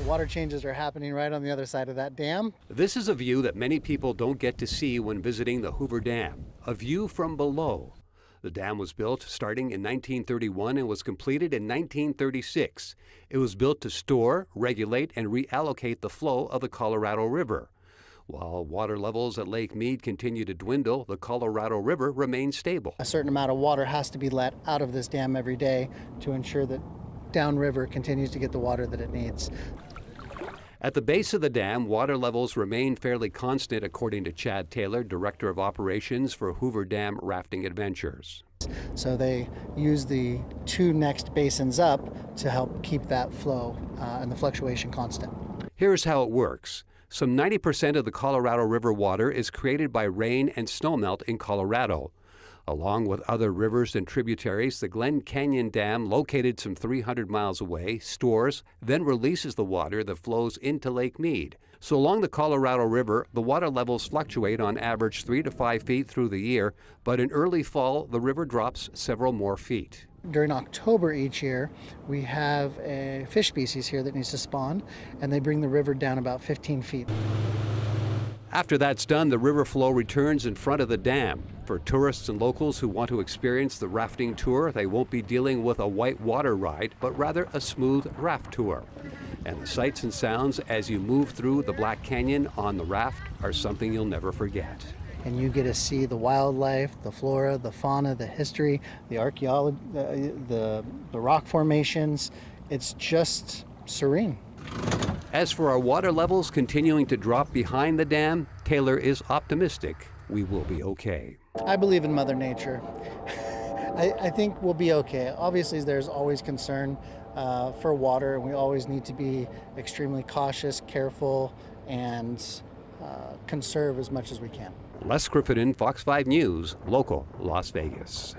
water changes are happening right on the other side of that dam. This is a view that many people don't get to see when visiting the Hoover Dam, a view from below. The dam was built starting in 1931 and was completed in 1936. It was built to store, regulate, and reallocate the flow of the Colorado River. While water levels at Lake Mead continue to dwindle, the Colorado River remains stable. A certain amount of water has to be let out of this dam every day to ensure that downriver continues to get the water that it needs. At the base of the dam, water levels remain fairly constant, according to Chad Taylor, Director of Operations for Hoover Dam Rafting Adventures. So they use the two next basins up to help keep that flow and the fluctuation constant. Here's how it works. Some 90% of the Colorado River water is created by rain and snowmelt in Colorado. Along with other rivers and tributaries, the Glen Canyon Dam, located some 300 miles away, stores, then releases the water that flows into Lake Mead. So along the Colorado River, the water levels fluctuate on average 3 to 5 feet through the year, but in early fall, the river drops several more feet. During October each year, we have a fish species here that needs to spawn, and they bring the river down about 15 feet. After that's done, the river flow returns in front of the dam. For tourists and locals who want to experience the rafting tour, they won't be dealing with a white water ride, but rather a smooth raft tour. And the sights and sounds as you move through the Black Canyon on the raft are something you'll never forget. And you get to see the wildlife, the flora, the fauna, the history, the archaeology, the rock formations. It's just serene. As for our water levels continuing to drop behind the dam, Taylor is optimistic we will be okay. I believe in Mother Nature. I think we'll be okay. Obviously, there's always concern for water, and we always need to be extremely cautious, careful, and conserve as much as we can. Les Crittenden, Fox 5 News, local Las Vegas.